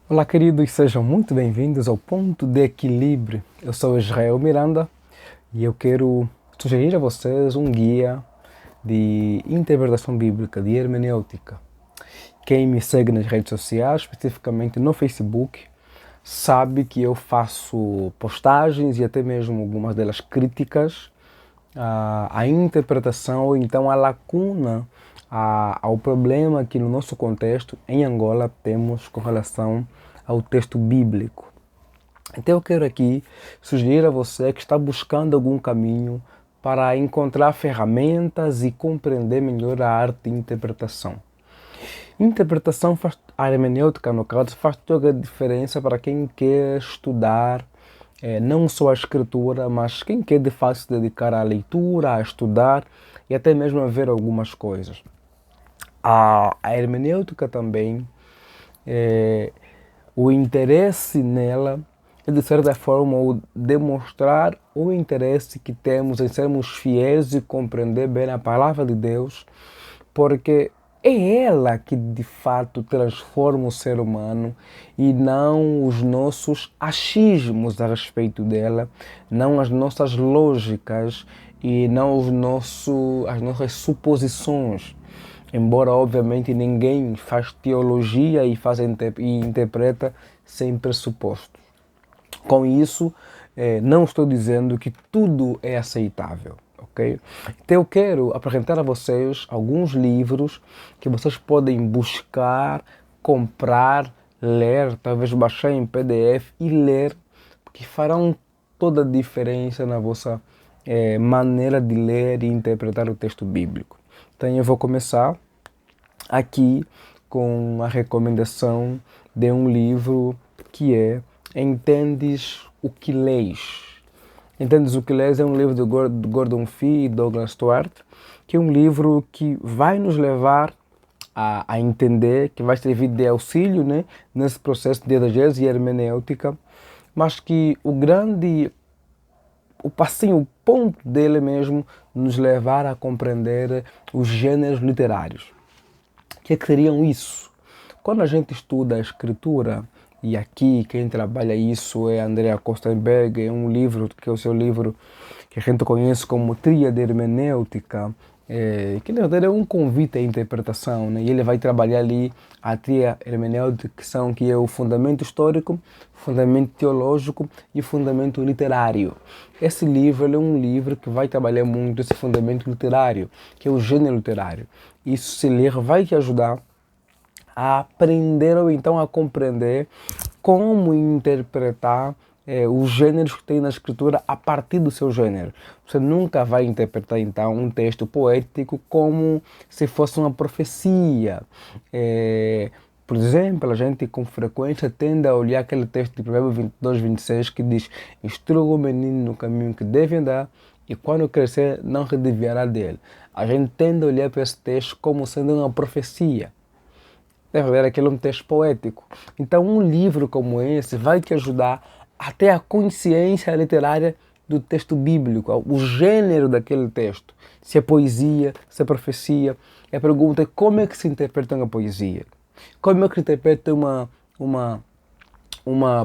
Olá, queridos, sejam muito bem-vindos ao Ponto de Equilíbrio. Eu sou Israel Miranda e eu quero sugerir a vocês um guia de interpretação bíblica, de hermenêutica. Quem me segue nas redes sociais, especificamente no Facebook, sabe que eu faço postagens e até mesmo algumas delas críticas à interpretação ou então à lacuna, ao problema que no nosso contexto, em Angola, temos com relação ao texto bíblico. Então eu quero aqui sugerir a você que está buscando algum caminho para encontrar ferramentas e compreender melhor a arte de interpretação. Interpretação faz, a hermenêutica, no caso, faz toda a diferença para quem quer estudar não só a escritura, mas quem quer de fato se dedicar à leitura, a estudar e até mesmo a ver algumas coisas. A hermenêutica também, o interesse nela é de certa forma o demonstrar o interesse que temos em sermos fiéis e compreender bem a palavra de Deus, porque é ela que de fato transforma o ser humano e não os nossos achismos a respeito dela, não as nossas lógicas e não as nossas suposições. Embora obviamente ninguém faz teologia e e interpreta sem pressupostos. Com isso, não estou dizendo que tudo é aceitável. Okay? Então eu quero apresentar a vocês alguns livros que vocês podem buscar, comprar, ler, talvez baixar em PDF e ler, que farão toda a diferença na vossa maneira de ler e interpretar o texto bíblico. Então eu vou começar aqui com a recomendação de um livro que é Entendes o que Lês. Entendes o que Lês é um livro de Gordon Fee e Douglas Stuart, que é um livro que vai nos levar a entender, que vai servir de auxílio, né, nesse processo de exegese e hermenêutica, mas que o passinho, o ponto dele mesmo, nos levar a compreender os gêneros literários. O que é que seriam isso? Quando a gente estuda a escritura, e aqui quem trabalha isso é Andrea Kostenberg, é um livro que é o seu livro que a gente conhece como Tríade Hermenêutica, que na verdade é um convite à interpretação, né? E ele vai trabalhar ali a tríade hermenêutica, que é o fundamento histórico, fundamento teológico e fundamento literário. Esse livro é um livro que vai trabalhar muito esse fundamento literário, que é o gênero literário. Isso, se ler, vai te ajudar a aprender ou então a compreender como interpretar os gêneros que tem na escritura a partir do seu gênero. Você nunca vai interpretar então um texto poético como se fosse uma profecia. Por exemplo, a gente com frequência tende a olhar aquele texto de Provérbios 22, 26 que diz: instrua o menino no caminho que deve andar e quando crescer não se desviará dele. A gente tende a olhar para esse texto como sendo uma profecia. Na verdade, aquele é um texto poético. Então, um livro como esse vai te ajudar a ter a consciência literária do texto bíblico, o gênero daquele texto. Se é poesia, se é profecia. E a pergunta é como é que se interpreta uma poesia? Como é que se interpreta uma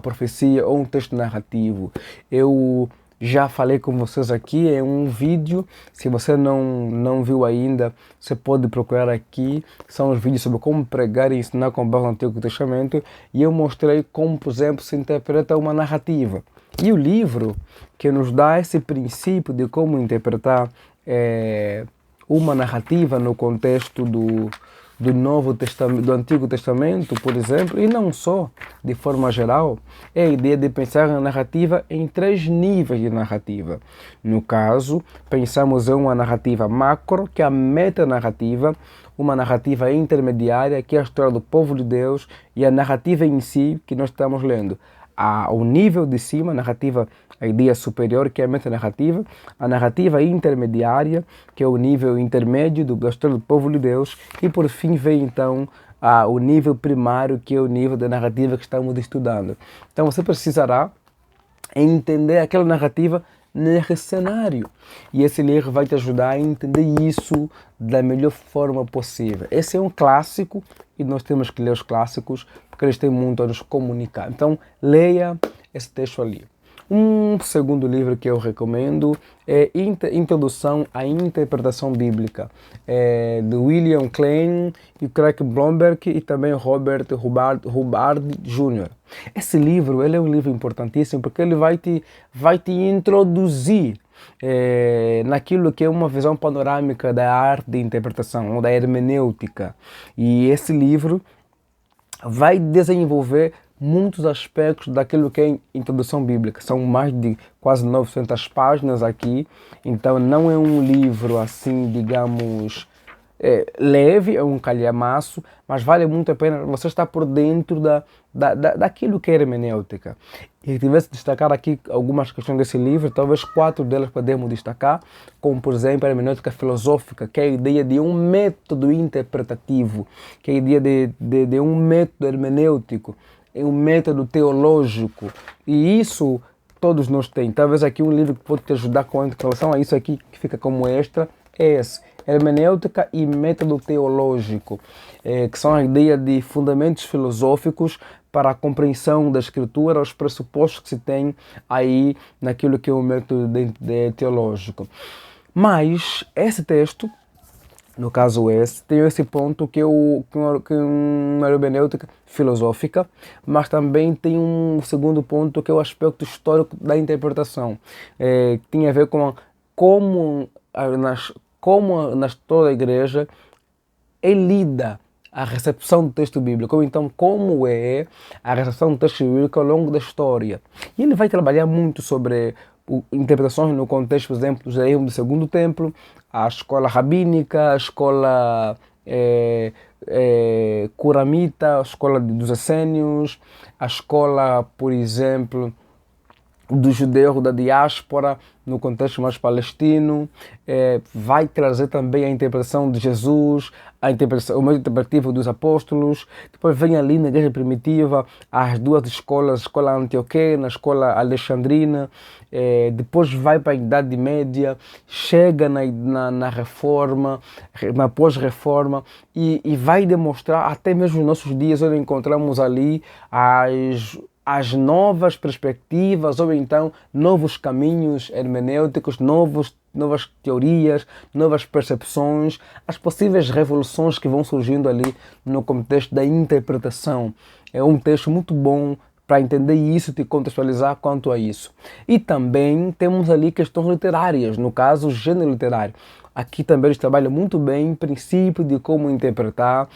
profecia ou um texto narrativo? Eu já falei com vocês aqui em um vídeo, se você não viu ainda, você pode procurar aqui, são os vídeos sobre como pregar e ensinar com base no Antigo Testamento, e eu mostrei como, por exemplo, se interpreta uma narrativa. E o livro que nos dá esse princípio de como interpretar uma narrativa no contexto do Novo Testamento, do Antigo Testamento, por exemplo, e não só, de forma geral, é a ideia de pensar a narrativa em três níveis de narrativa. No caso, pensamos em uma narrativa macro, que é a metanarrativa, uma narrativa intermediária, que é a história do povo de Deus, e a narrativa em si, que nós estamos lendo. Ao nível de cima, a narrativa, a ideia superior, que é a metanarrativa, a narrativa intermediária, que é o nível intermédio da história do povo de Deus, e por fim vem então o nível primário, que é o nível da narrativa que estamos estudando. Então você precisará entender aquela narrativa nesse cenário. E esse livro vai te ajudar a entender isso da melhor forma possível. Esse é um clássico e nós temos que ler os clássicos porque eles têm muito a nos comunicar. Então, leia esse texto ali. Um segundo livro que eu recomendo é Introdução à Interpretação Bíblica, de William Klein e Craig Blomberg e também Robert Hubbard Jr. Esse livro ele é um livro importantíssimo porque ele vai te introduzir naquilo que é uma visão panorâmica da arte de interpretação ou da hermenêutica. E esse livro vai desenvolver muitos aspectos daquilo que é introdução bíblica. São mais de quase 900 páginas aqui, então não é um livro assim, digamos, leve, é um calhamaço, mas vale muito a pena você estar por dentro daquilo que é hermenêutica. E se tivesse de destacar aqui algumas questões desse livro, talvez 4 delas podemos destacar, como por exemplo a hermenêutica filosófica, que é a ideia de um método interpretativo, que é a ideia de um método hermenêutico, é um método teológico, e isso todos nós temos. Talvez aqui um livro que pode te ajudar com relação a isso aqui, que fica como extra, é esse, hermenêutica e método teológico, que são a ideia de fundamentos filosóficos para a compreensão da escritura, os pressupostos que se tem aí naquilo que é o método teológico. Mas esse texto, no caso esse, tem esse ponto que é uma hermenêutica filosófica, mas também tem um segundo ponto que é o aspecto histórico da interpretação. Tem a ver com como na história da igreja é lida a recepção do texto bíblico, ou então como é a recepção do texto bíblico ao longo da história. E ele vai trabalhar muito sobre interpretações no contexto, por exemplo, do judaísmo do Segundo Templo, a escola rabínica, a escola curamita, a escola dos essênios, a escola, por exemplo, do judeu da diáspora, no contexto mais palestino, vai trazer também a interpretação de Jesus, o método interpretativo dos apóstolos. Depois vem ali na igreja primitiva as duas escolas, a escola antioquena, a escola alexandrina, depois vai para a Idade Média, chega na Reforma, na pós-Reforma, e vai demonstrar, até mesmo nos nossos dias, onde encontramos ali as novas perspectivas, ou então novos caminhos hermenêuticos, novas teorias, novas percepções, as possíveis revoluções que vão surgindo ali no contexto da interpretação. É um texto muito bom para entender isso e te contextualizar quanto a isso. E também temos ali questões literárias, no caso, o gênero literário. Aqui também eles trabalham muito bem o princípio de como interpretar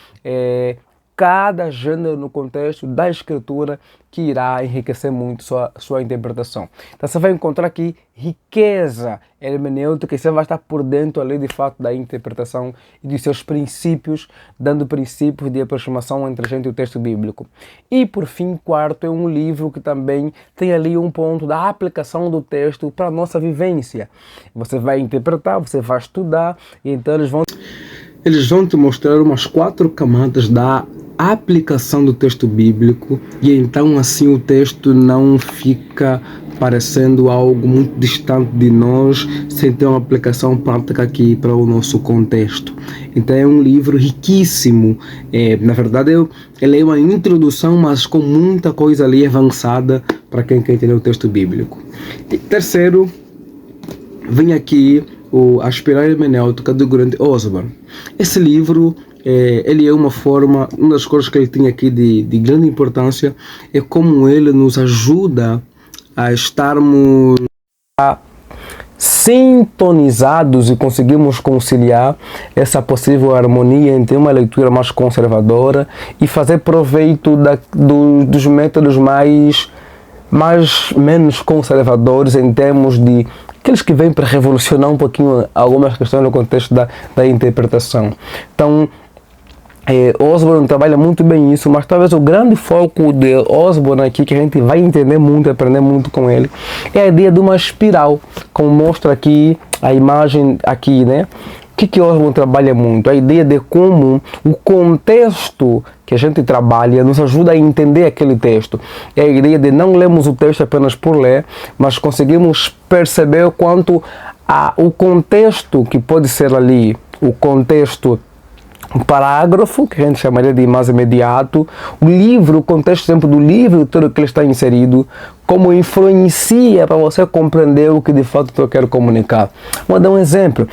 cada gênero no contexto da escritura, que irá enriquecer muito sua interpretação. Então você vai encontrar aqui riqueza hermenêutica, e você vai estar por dentro ali de fato da interpretação e dos seus princípios, dando princípios de aproximação entre a gente e o texto bíblico. E por fim, quarto, é um livro que também tem ali um ponto da aplicação do texto para a nossa vivência. Você vai interpretar, você vai estudar, e então eles vão te mostrar umas 4 camadas da aplicação do texto bíblico, e então assim o texto não fica parecendo algo muito distante de nós, sem ter uma aplicação prática aqui para o nosso contexto. Então é um livro riquíssimo, na verdade ele é uma introdução, mas com muita coisa ali avançada para quem quer entender o texto bíblico. E terceiro, vem aqui A Espiral Hermenêutica do Grant Osborne. Esse livro ele é uma das coisas que ele tem aqui de grande importância é como ele nos ajuda a estarmos sintonizados e conseguimos conciliar essa possível harmonia entre uma leitura mais conservadora e fazer proveito dos métodos menos conservadores, em termos de aqueles que vêm para revolucionar um pouquinho algumas questões no contexto da interpretação. Então, Osborne trabalha muito bem isso, mas talvez o grande foco de Osborne aqui, que a gente vai entender muito, aprender muito com ele, é a ideia de uma espiral, como mostra aqui a imagem aqui, né? que Oswald trabalha muito? A ideia de como o contexto que a gente trabalha nos ajuda a entender aquele texto. É a ideia de não lermos o texto apenas por ler, mas conseguimos perceber o quanto o contexto que pode ser ali, o contexto, o parágrafo, que a gente chamaria de mais imediato, o livro, o contexto, por exemplo, do livro, tudo que ele está inserido, como influencia para você compreender o que de fato eu quero comunicar. Vou dar um exemplo.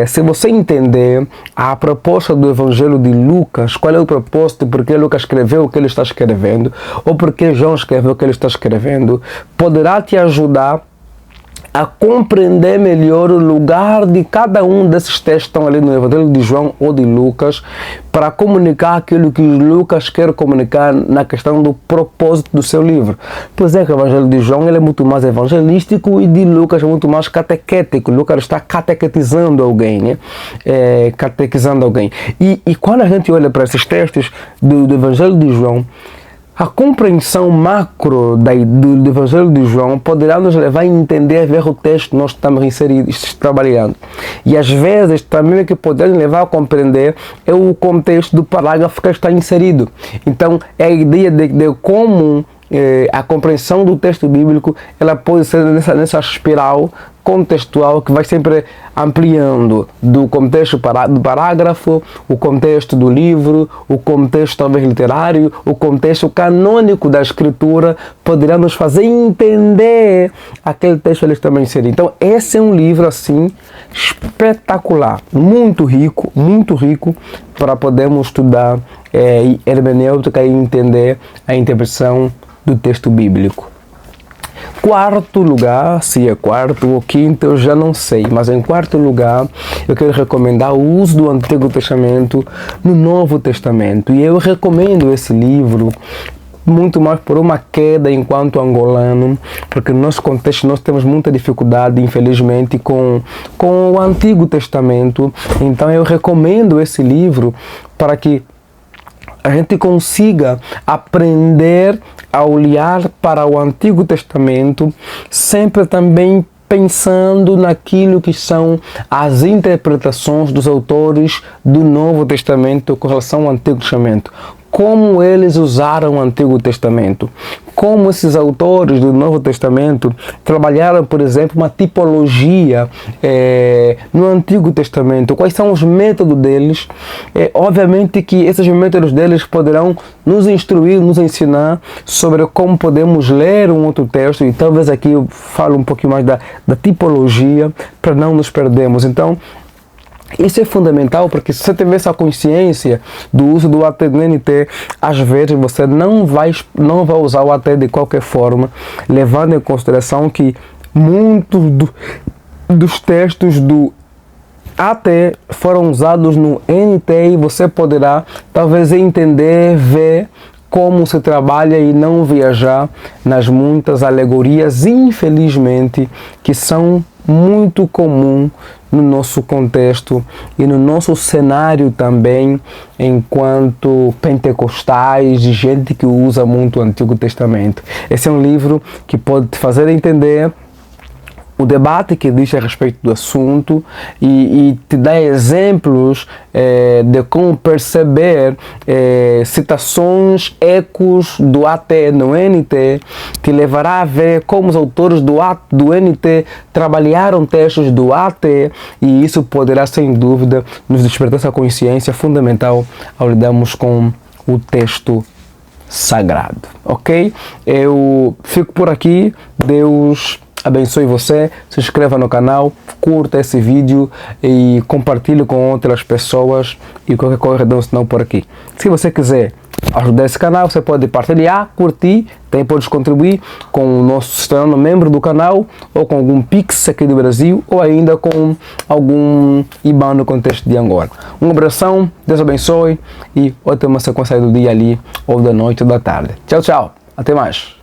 Se você entender a proposta do Evangelho de Lucas, qual é o propósito, por que Lucas escreveu o que ele está escrevendo, ou por que João escreveu o que ele está escrevendo, poderá te ajudar a compreender melhor o lugar de cada um desses textos que estão ali no Evangelho de João ou de Lucas, para comunicar aquilo que Lucas quer comunicar na questão do propósito do seu livro. Pois é que o Evangelho de João ele é muito mais evangelístico e de Lucas é muito mais catequético. Lucas está catequetizando alguém, né? Catequizando alguém. E quando a gente olha para esses textos do Evangelho de João, a compreensão macro do Evangelho de João poderá nos levar a entender, a ver o texto que nós estamos inseridos, trabalhando. E às vezes também o que pode nos levar a compreender é o contexto do parágrafo que está inserido. Então é a ideia de como a compreensão do texto bíblico ela pode ser nessa espiral contextual que vai sempre ampliando do contexto do parágrafo, o contexto do livro, o contexto talvez literário, o contexto canônico da escritura, poderá nos fazer entender aquele texto ali também inserido. Então esse é um livro assim espetacular, muito rico para podermos estudar hermenêutica e entender a interpretação do texto bíblico. Quarto lugar, se é quarto ou quinto, eu já não sei, mas em quarto lugar eu quero recomendar o uso do Antigo Testamento no Novo Testamento. E eu recomendo esse livro muito mais por uma queda enquanto angolano, porque no nosso contexto nós temos muita dificuldade, infelizmente, com o Antigo Testamento. Então eu recomendo esse livro para que a gente consiga aprender a olhar para o Antigo Testamento, sempre também pensando naquilo que são as interpretações dos autores do Novo Testamento com relação ao Antigo Testamento. Como eles usaram o Antigo Testamento, como esses autores do Novo Testamento trabalharam, por exemplo, uma tipologia no Antigo Testamento, quais são os métodos deles. Obviamente que esses métodos deles poderão nos instruir, nos ensinar sobre como podemos ler um outro texto, e talvez aqui eu falo um pouquinho mais da tipologia, para não nos perdermos. Então, isso é fundamental, porque se você tiver essa consciência do uso do AT do NT, às vezes você não vai usar o AT de qualquer forma, levando em consideração que muitos dos textos do AT foram usados no NT, e você poderá talvez entender, ver como se trabalha e não viajar nas muitas alegorias, infelizmente, que são muito comum no nosso contexto e no nosso cenário também, enquanto pentecostais e gente que usa muito o Antigo Testamento. Esse é um livro que pode te fazer entender o debate que existe a respeito do assunto e te dá exemplos de como perceber citações, ecos do AT no NT, te levará a ver como os autores do NT trabalharam textos do AT, e isso poderá, sem dúvida, nos despertar essa consciência fundamental ao lidarmos com o texto sagrado, ok? Eu fico por aqui. Deus abençoe você, se inscreva no canal, curta esse vídeo e compartilhe com outras pessoas, e qualquer coisa dê um sinal por aqui. Se você quiser ajudar esse canal, você pode partilhar, curtir, também pode contribuir com o nosso se tornando membro do canal, ou com algum Pix aqui do Brasil, ou ainda com algum IBAN no contexto de Angola. Um abração, Deus abençoe e ótima sequência do dia ali, ou da noite ou da tarde. Tchau, tchau. Até mais.